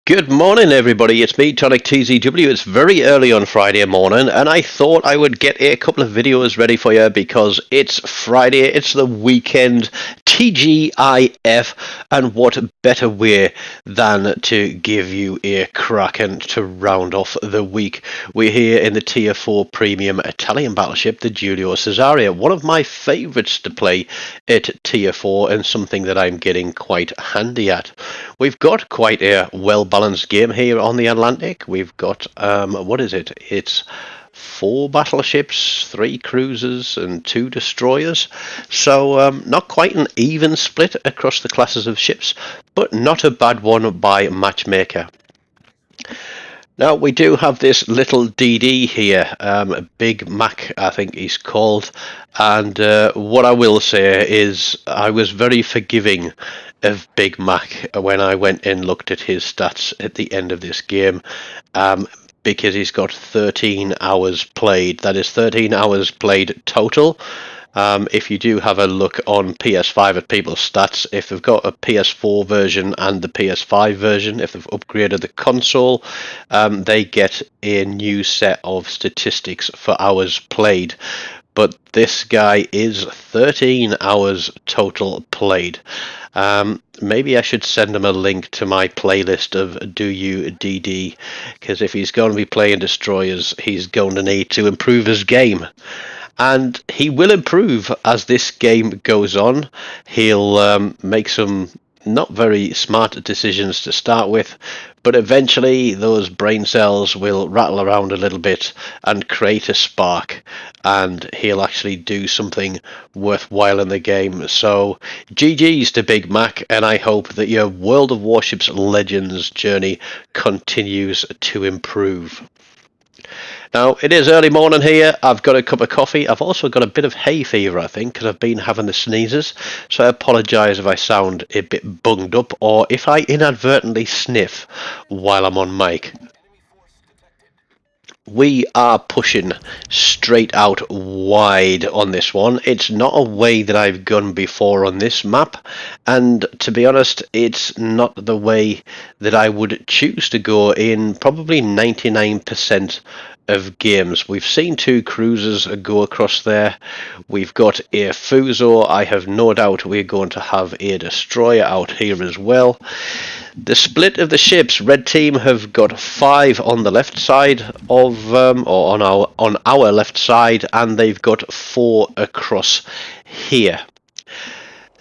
Good morning, everybody. It's me, TONIK TZW. It's very early on Friday morning, and I thought I would get a couple of videos ready for you because it's Friday, it's the weekend, TGIF, and what better way than to give you a Kraken to round off the week. We're here in the Tier 4 Premium Italian battleship, the Giulio Cesare, one of my favourites to play at Tier 4 and something that I'm getting quite handy at. We've got quite a well-balanced game here on the Atlantic. We've got, what is it? It's 4 battleships, 3 cruisers and 2 destroyers. So not quite an even split across the classes of ships, but not a bad one by Matchmaker. Now we do have this little DD here, Big Mac I think he's called, and what I will say is I was very forgiving of Big Mac when I went and looked at his stats at the end of this game, because he's got 13 hours played. That is 13 hours played total. If you do have a look on PS5 at people's stats, if they've got a PS4 version and the PS5 version, if they've upgraded the console, they get a new set of statistics for hours played. But this guy is 13 hours total played. Maybe I should send him a link to my playlist of Do You DD, because if he's going to be playing destroyers, he's going to need to improve his game. And he will improve as this game goes on. He'll make some not very smart decisions to start with, but eventually those brain cells will rattle around a little bit and create a spark, and he'll actually do something worthwhile in the game. So GG's to Big Mac, and I hope that your World of Warships Legends journey continues to improve. Now, it is early morning here. I've got a cup of coffee. I've also got a bit of hay fever, I think, because I've been having the sneezes. So I apologise if I sound a bit bunged up or if I inadvertently sniff while I'm on mic. We are pushing straight out wide on this one. It's not a way that I've gone before on this map, and to be honest, it's not the way that I would choose to go in probably 99% of games. We've seen 2 cruisers go across there. We've got a Fuso. I have no doubt we're going to have a destroyer out here as well. The split of the ships, red team have got 5 on the left side of or on our left side, and they've got 4 across here.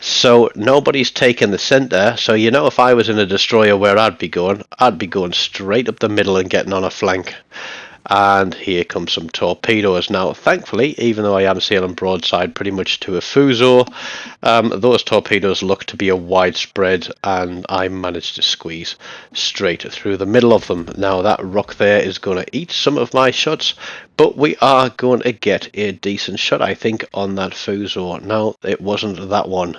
So nobody's taken the centre. So you know, if I was in a destroyer, where I'd be going straight up the middle and getting on a flank. And here comes some torpedoes. Now, thankfully, even though I am sailing broadside pretty much to a Fuso, those torpedoes look to be a widespread, and I managed to squeeze straight through the middle of them. Now, that rock there is going to eat some of my shots, but we are going to get a decent shot, I think, on that Fuso. No, it wasn't that one.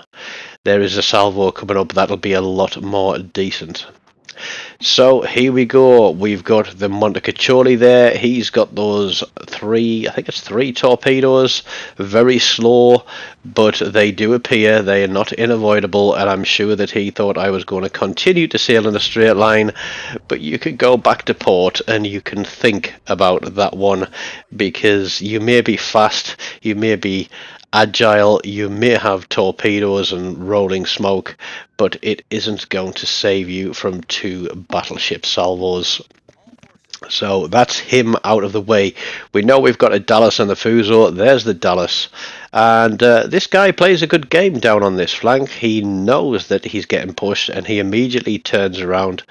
There is a salvo coming up that'll be a lot more decent. So here we go. We've got the Montecacholi there. He's got those 3, I think it's 3 torpedoes. Very slow, but they do appear. They are not unavoidable, and I'm sure that he thought I was going to continue to sail in a straight line. But you could go back to port and you can think about that one, because you may be fast, you may be agile, you may have torpedoes and rolling smoke, but it isn't going to save you from 2 battleship salvos. So that's him out of the way. We know we've got a Dallas and the Fuso. There's the Dallas. And this guy plays a good game down on this flank. He knows that he's getting pushed, and he immediately turns around.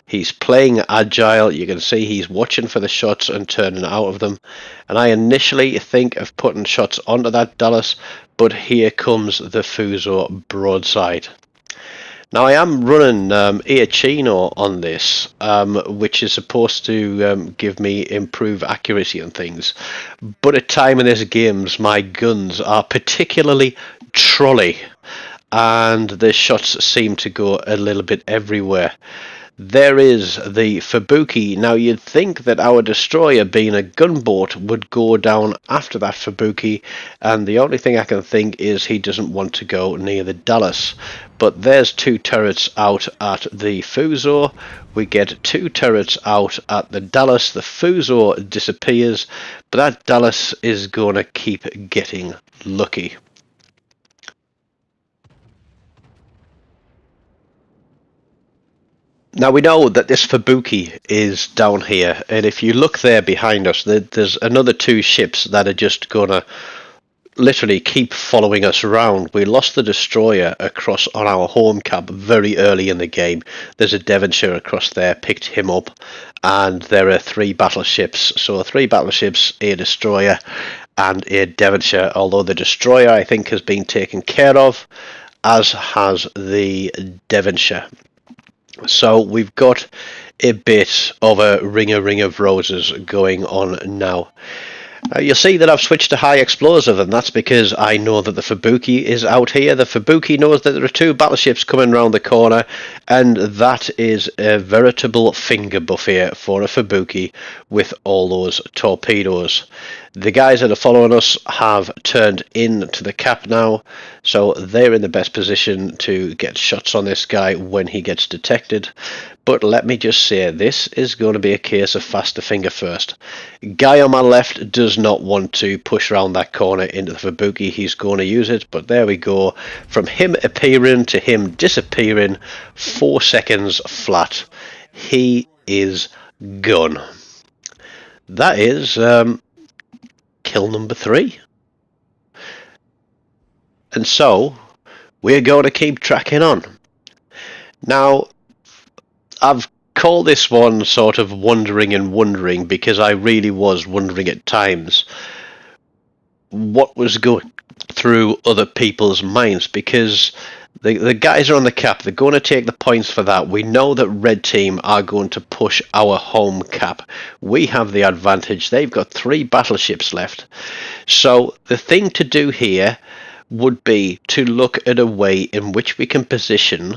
He's playing agile. You can see he's watching for the shots and turning out of them. And I initially think of putting shots onto that Dallas, but here comes the Fuso broadside. Now, I am running Chino on this, which is supposed to give me improved accuracy and things. But at time in this games, my guns are particularly trolley, and the shots seem to go a little bit everywhere. There is the Fubuki. Now you'd think that our destroyer, being a gunboat, would go down after that Fubuki, and the only thing I can think is he doesn't want to go near the Dallas. But there's 2 turrets out at the Fuso. We get 2 turrets out at the Dallas. The Fuso disappears, but that Dallas is going to keep getting lucky. Now we know that this Fubuki is down here, and if you look there behind us, there's another 2 ships that are just gonna literally keep following us around. We lost the destroyer across on our home cap very early in the game. There's a Devonshire across there, picked him up, and there are 3 battleships. So 3 battleships, a destroyer, and a Devonshire. Although the destroyer, I think, has been taken care of, as has the Devonshire. So we've got a bit of a ring of roses going on now. You'll see that I've switched to high explosive, and that's because I know that the Fubuki is out here. The Fubuki knows that there are 2 battleships coming around the corner, and that is a veritable finger buffet for a Fubuki with all those torpedoes. The guys that are following us have turned into the cap now, so they're in the best position to get shots on this guy when he gets detected. But let me just say, this is going to be a case of faster finger first. Guy on my left does not want to push around that corner into the Fubuki. He's going to use it, but there we go. From him appearing to him disappearing, 4 seconds flat. He is gone. That is kill number 3. And so we're going to keep tracking on. Now, I've called this one sort of wondering because I really was wondering at times what was going through other people's minds, because the guys are on the cap. They're going to take the points for that. We know that red team are going to push our home cap. We have the advantage. They've got 3 battleships left. So the thing to do here would be to look at a way in which we can position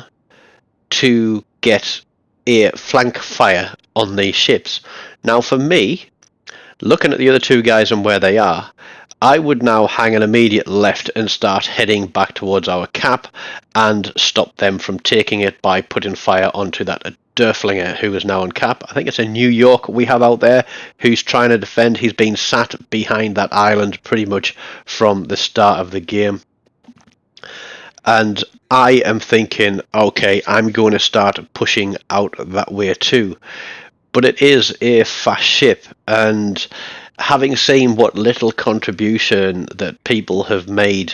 to get a flank fire on these ships. Now for me, looking at the other 2 guys and where they are, I would now hang an immediate left and start heading back towards our cap and stop them from taking it by putting fire onto that Derflinger who is now on cap. I think it's a New York we have out there who's trying to defend. He's been sat behind that island pretty much from the start of the game. And I am thinking, okay, I'm going to start pushing out that way too. But it is a fast ship, and having seen what little contribution that people have made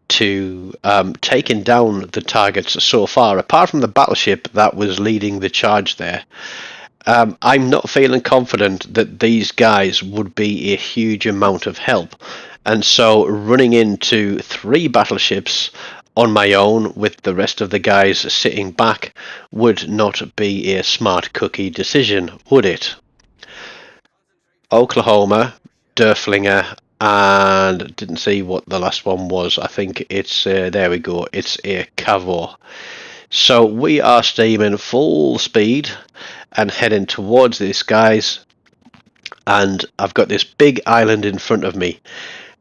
to taking down the targets so far, apart from the battleship that was leading the charge there, I'm not feeling confident that these guys would be a huge amount of help. And so running into 3 battleships on my own with the rest of the guys sitting back would not be a smart cookie decision, would it? Oklahoma, Derflinger, and didn't see what the last one was. I think it's there we go, it's a Cavo. So we are steaming full speed and heading towards these guys, and I've got this big island in front of me.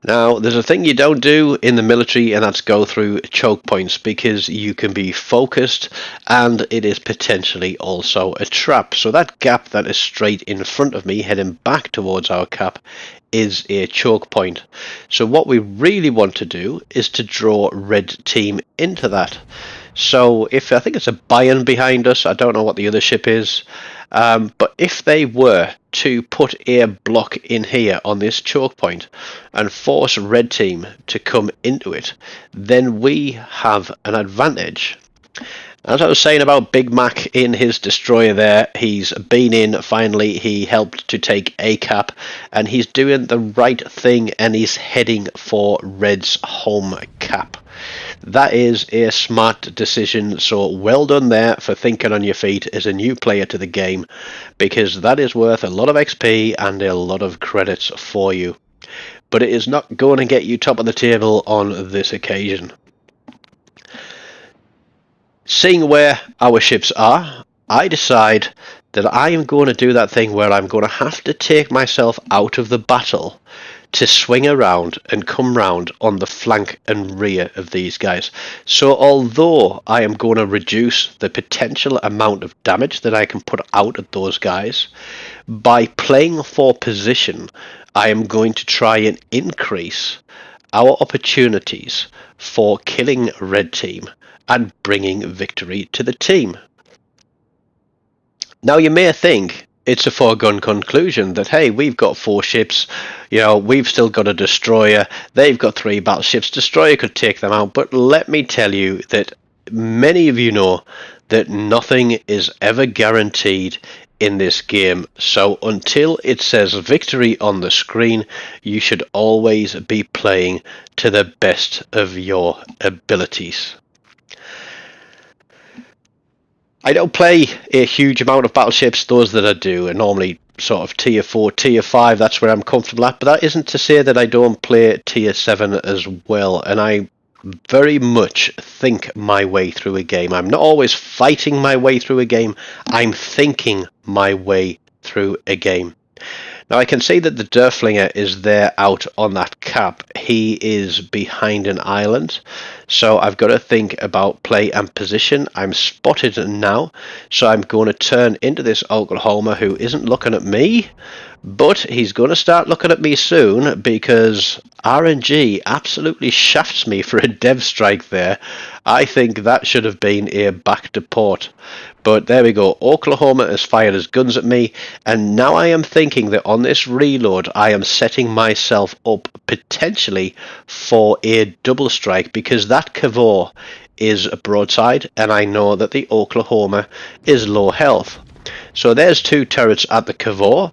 Now, there's a thing you don't do in the military, and that's go through choke points, because you can be focused and it is potentially also a trap. So that gap that is straight in front of me heading back towards our cap is a choke point. So what we really want to do is to draw red team into that. So if I think it's a Bayern behind us, I don't know what the other ship is, but if they were to put a block in here on this choke point and force red team to come into it, then we have an advantage. As I was saying about Big Mac in his destroyer there, he's been in finally. He helped to take a cap, and he's doing the right thing, and he's heading for red's home cap. That is a smart decision, so well done there for thinking on your feet as a new player to the game, because that is worth a lot of XP and a lot of credits for you. But it is not going to get you top of the table on this occasion. Seeing where our ships are, I decide that I am going to do that thing where I'm going to have to take myself out of the battle to swing around and come round on the flank and rear of these guys. So although I am going to reduce the potential amount of damage that I can put out at those guys, by playing for position, I am going to try and increase our opportunities for killing red team and bringing victory to the team. Now you may think it's a foregone conclusion that, hey, we've got 4 ships, we've still got a destroyer, they've got 3 battleships, destroyer could take them out. But let me tell you that many of you know that nothing is ever guaranteed in this game. So until it says victory on the screen, you should always be playing to the best of your abilities. I don't play a huge amount of battleships. Those that I do are normally sort of tier 4, tier 5, that's where I'm comfortable at. But that isn't to say that I don't play tier 7 as well. And I very much think my way through a game. I'm not always fighting my way through a game. I'm thinking my way through a game. Now I can see that the Derflinger is there out on that cap. He is behind an island. So I've got to think about play and position. I'm spotted now. So I'm going to turn into this Oklahoma who isn't looking at me. But he's going to start looking at me soon because RNG absolutely shafts me for a dev strike there. I think that should have been a back to port. But there we go. Oklahoma has fired his guns at me. And now I am thinking that on this reload, I am setting myself up potentially for a double strike because that Cavor is a broadside. And I know that the Oklahoma is low health. So there's 2 turrets at the Cavor.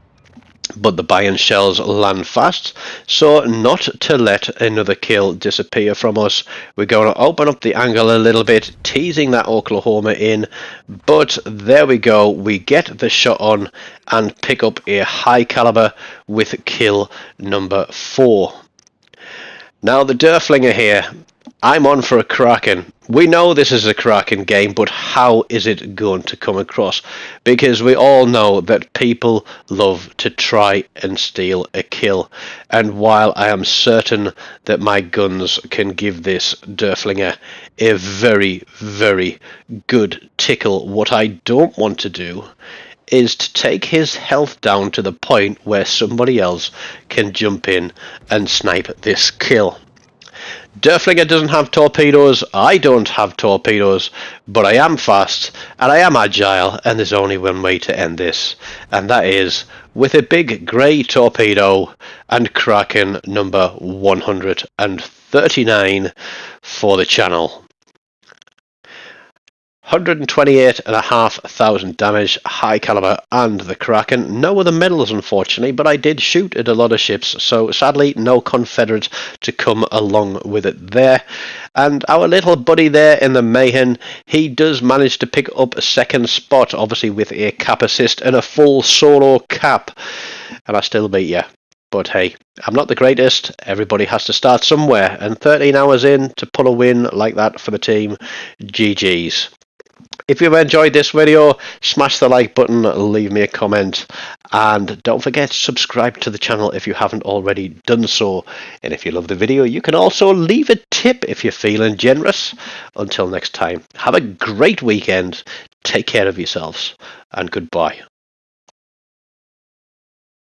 But the Bayern shells land fast, so not to let another kill disappear from us. We're going to open up the angle a little bit, teasing that Oklahoma in, but there we go. We get the shot on and pick up a high caliber with kill number 4. Now the Derflinger here, I'm on for a Kraken. We know this is a Kraken game, but how is it going to come across? Because we all know that people love to try and steal a kill. And while I am certain that my guns can give this Derflinger a very, very good tickle, what I don't want to do is to take his health down to the point where somebody else can jump in and snipe this kill. Derflinger doesn't have torpedoes, I don't have torpedoes, but I am fast and I am agile, and there's only one way to end this, and that is with a big grey torpedo and Kraken number 139 for the channel. 128,500 damage, high caliber, and the Kraken. No other medals, unfortunately, but I did shoot at a lot of ships, so sadly no Confederate to come along with it there. And our little buddy there in the Mayhem, he does manage to pick up a second spot, obviously with a cap assist and a full solo cap. And I still beat you. But hey, I'm not the greatest. Everybody has to start somewhere, and 13 hours in to pull a win like that for the team, GG's. If you've enjoyed this video, smash the like button, leave me a comment, and don't forget to subscribe to the channel if you haven't already done so. And if you love the video, you can also leave a tip if you're feeling generous. Until next time, have a great weekend, take care of yourselves, and goodbye.